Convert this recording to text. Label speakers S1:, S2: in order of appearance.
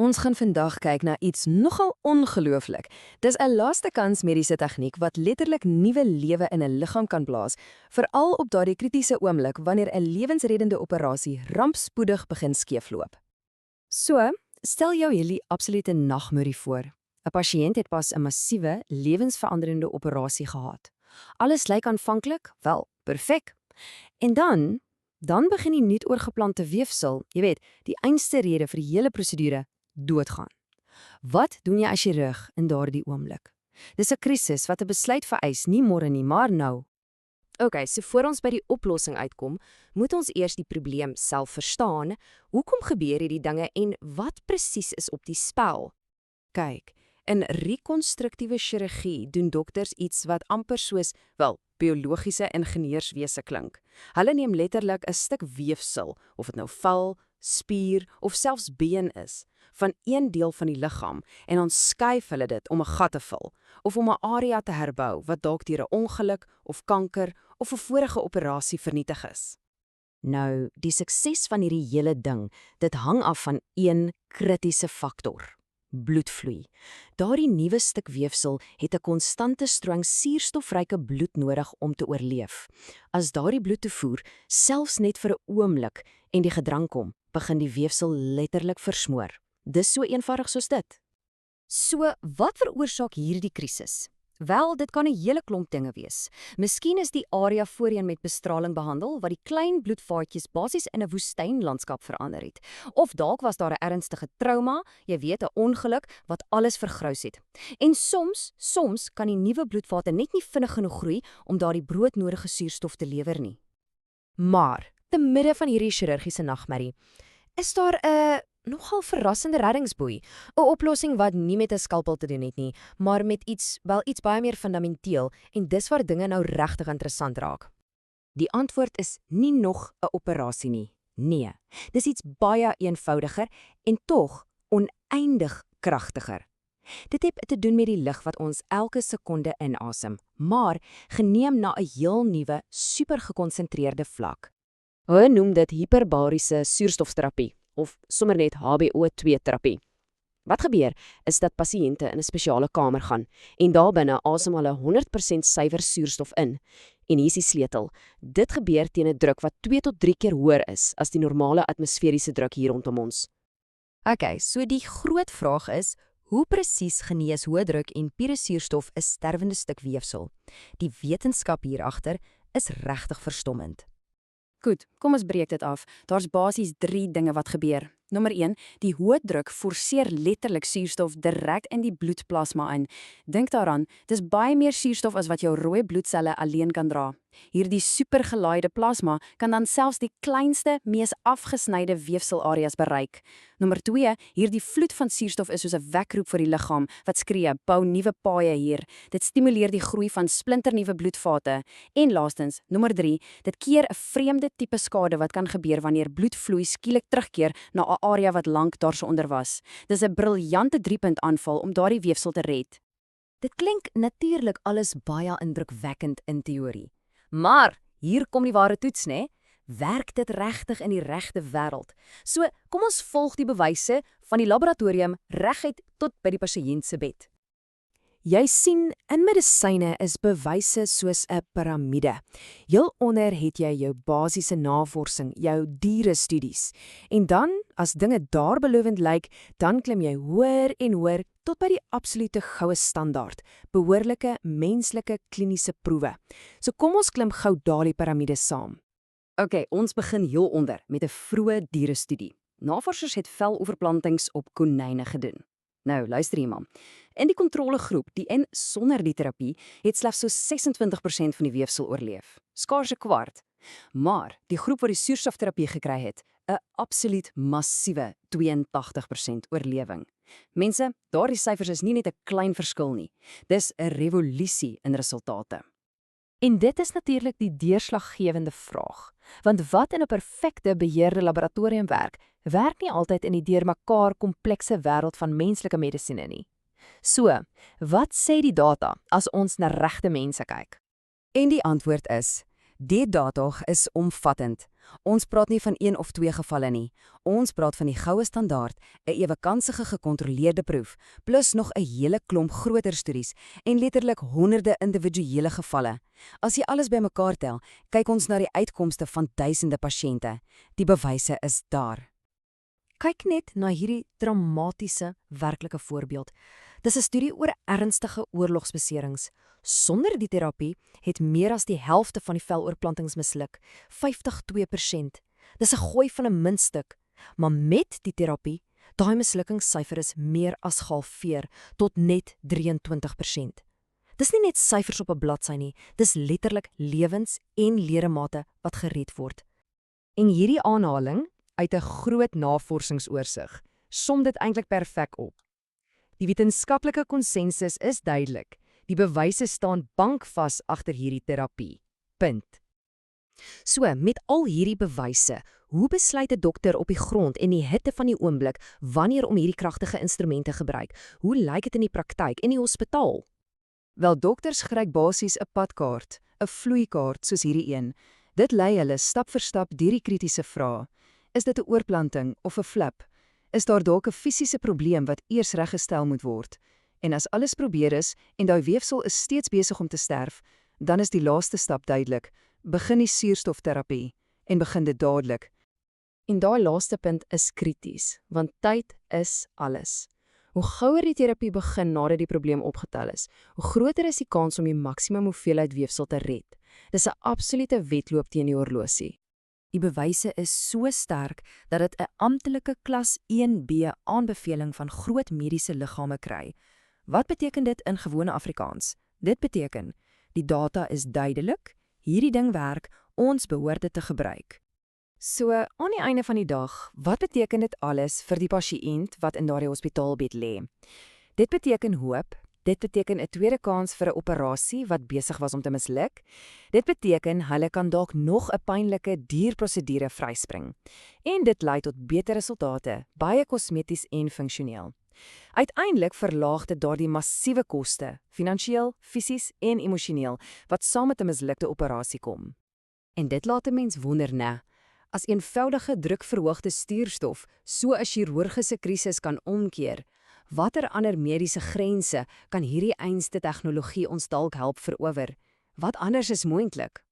S1: Ons gaan vandag kyk na iets nogal ongelooflik. Dis 'n laaste kans mediese tegniek wat letterlik nuwe lewe in 'n liggaam kan blaas, veral op daardie kritiese oomblik wanneer 'n lewensreddende operasie rampspoedig begin skeefloop. So, stel jou hierdie absolute nagmerrie voor. 'n Pasiënt het pas 'n massiewe, lewensveranderende operasie gehad. Alles lyk aanvanklik, wel, perfek. En dan begin die nuut oorgeplante weefsel, jy weet, die einste rede vir die hele prosedure, doodgaan. Wat doen jy as chirurg in daardie oomblik? Dis 'n krisis wat 'n besluit vereis, nie môre nie, maar nou.
S2: OK, so voor ons by die oplossing uitkom, moet ons eers die probleem self verstaan. Hoekom gebeur hierdie dinge en wat presies is op die spel? Kyk, in rekonstruktiewe chirurgie doen dokters iets wat amper soos, wel, biologiese ingenieurswese klink. Hulle neem letterlik 'n stuk weefsel, of dit nou vel, spier of selfs been is, van een deel van die liggaam en dan skuif hulle dit om 'n gat te vul of om 'n area te herbou wat dalk deur 'n ongeluk of kanker of 'n vorige operasie vernietig is.
S1: Nou, die sukses van hierdie hele ding, dit hang af van een kritiese faktor: bloedvloei. Daardie nuwe stuk weefsel het 'n konstante stroom suurstofryke bloed nodig om te oorleef. As daardie bloedtoevoer selfs net vir 'n oomblik en die gedrang kom, begin die weefsel letterlik versmoor. Dis so eenvoudig soos dit.
S2: So, wat veroorsaak hierdie krisis? Wel, dit kan 'n hele klomp dinge wees. Miskien is die area voorheen met bestraling behandel wat die klein bloedvaatjies basies in 'n woestynlandskap verander het. Of dalk was daar 'n ernstige trauma, jy weet, 'n ongeluk wat alles vergrous het. En soms kan die nuwe bloedvate net nie vinnig genoeg groei om daardie broodnodige suurstof te lewer nie. Maar, te midde van hierdie chirurgiese nagmerrie, is daar 'n nogal verrassende reddingsboei, 'n oplossing wat nie met 'n skalpel te doen het nie, maar met iets baie meer fundamenteel, en dis waar dinge nou regtig interessant raak.
S1: Die antwoord is nie nog 'n operasie nie. Nee, dis iets baie eenvoudiger en tog oneindig kragtiger. Dit het te doen met die lug wat ons elke sekonde inasem, maar geneem na 'n heel nuwe, supergekonsentreerde vlak. Hulle noem dit hiperbariese suurstofterapie, of sommer net HBO2-terapie. Wat gebeur is dat pasiënte in 'n spesiale kamer gaan en daarbinne asem hulle 100% suiwer suurstof in. En hier is die sleutel: dit gebeur teen 'n druk wat 2 tot 3 keer hoër is as die normale atmosferiese druk hier rondom ons.
S2: OK, so die groot vraag is, hoe presies genees hoë druk en pure suurstof 'n sterwende stuk weefsel? Die wetenskap hier agter is regtig verstommend.
S3: Goed, kom ons breek dit af. Daar's basies 3 dinge wat gebeur. Nommer 1, die hoë druk forceer letterlik suurstof direk in die bloedplasma in. Dink daaraan, dis baie meer suurstof as wat jou rooi bloedselle alleen kan dra. Hierdie supergelaaide plasma kan dan selfs die kleinste, mees afgesnyde weefselareas bereik. Nommer 2, hierdie vloed van suurstof is soos 'n wekroep vir die liggaam wat skree, bou nuwe paaie hier. Dit stimuleer die groei van splinternuwe bloedvate. En laastens, nommer 3, dit keer 'n vreemde tipe skade wat kan gebeur wanneer bloedvloei skielik terugkeer na 'n area wat lank daarsonder was. Dis 'n briljante 3-punt aanval om daardie weefsel te red.
S2: Dit klink natuurlik alles baie indrukwekkend in teorie. Maar hier kom die ware toets, né? Werk dit regtig in die regte wêreld? So, kom ons volg die bewyse van die laboratorium reguit tot by die pasiënt se bed.
S1: Jy sien, in medisyne is bewyse soos 'n piramide. Heel onder het jy jou basiese navorsing, jou dierestudies. En dan, as dinge daar belovend lyk, dan klim jy hoër en hoër tot by die absolute goue standaard, behoorlike menslike kliniese proewe. So kom ons klim gou daardie piramide saam.
S2: OK, ons begin heel onder met 'n vroeë dierestudie. Navorsers het veloorplantings op konyne gedoen. Nou, luister hier man. In die kontrolegroep, die een sonder die terapie, het slegs so 26% van die weefsel oorleef. Skaars 'n kwart. Maar die groep wat die suurstofterapie gekry het, 'n absoluut massiewe 82% oorlewing. Mense, daardie syfers is nie net 'n klein verskil nie. Dis 'n revolusie in resultate.
S1: En dit is natuurlik die deurslaggewende vraag. Want wat in 'n perfekte beheerde laboratorium werk nie altyd in die deurmekaar komplekse wêreld van menslike medisyne nie. So, wat sê die data as ons na regte mense kyk?
S2: En die antwoord is,
S1: Die data is omvattend. Ons praat nie van 1 of 2 gevalle nie. Ons praat van die goue standaard, 'n ewekansige gekontroleerde proef, plus nog 'n hele klomp groter studies en letterlik honderde individuele gevalle. As jy alles bymekaar tel, kyk ons na die uitkomste van duisende pasiënte. Die bewyse is daar.
S2: Kyk net na hierdie dramatiese werklike voorbeeld. Dis 'n studie oor ernstige oorlogsbeserings. Sonder die terapie het meer as die helfte van die veloorplantings misluk, 52%. Dis 'n gooi van 'n muntstuk. Maar met die terapie, daai mislukkingssyfer is meer as gehalveer tot net 23%. Dis nie net syfers op 'n bladsy nie, dis letterlik lewens en ledemate wat gered word.
S4: En hierdie aanhaling uit 'n groot navorsingsoorsig som dit eintlik perfek op. Die wetenskaplike konsensus is duidelik. Die bewyse staan bankvas agter hierdie terapie. Punt.
S2: So, met al hierdie bewyse, hoe besluit 'n dokter op die grond en die hitte van die oomblik wanneer om hierdie kragtige instrumente gebruik? Hoe lyk dit in die praktyk en die hospitaal?
S1: Wel, dokters gebruik basies 'n padkaart, 'n vloeikaart soos hierdie een. Dit lei hulle stap vir stap deur die kritiese vrae. Is dit 'n oorplanting of 'n flip? Is daar dalk 'n fisiese probleem wat eers reggestel moet word? En as alles probeer is en daai weefsel is steeds besig om te sterf, dan is die laaste stap duidelik. Begin die suurstofterapie en begin dit dadelik.
S3: En daai laaste punt is krities, want tyd is alles. Hoe gouer die terapie begin nadat die probleem opgetel is, hoe groter is die kans om die maksimum hoeveelheid weefsel te red. Dis 'n absolute wedloop teen die horlosie.
S2: Die bewyse is so sterk dat dit 'n amptelike klas 1B aanbeveling van groot mediese liggame kry. Wat beteken dit in gewone Afrikaans? Dit beteken, die data is duidelik, hierdie ding werk, ons behoort dit te gebruik. So, aan die einde van die dag, wat beteken dit alles vir die pasiënt wat in daardie hospitaalbed lê? Dit beteken hoop. Dit beteken 'n tweede kans vir 'n operasie wat besig was om te misluk. Dit beteken hulle kan dalk nog 'n pynlike dierprosedure vryspring. En dit lei tot beter resultate, baie kosmeties en funksioneel. Uiteindelik verlaag dit daardie massiewe koste, finansiëel, fisies en emosioneel, wat saam met 'n mislukte operasie kom. En dit laat 'n mens wonder, né? As eenvoudige drukverhoogde stuurstof so 'n chirurgiese krisis kan omkeer, watter ander mediese grense kan hierdie einste tegnologie ons dalk help verower? Wat anders is moontlik?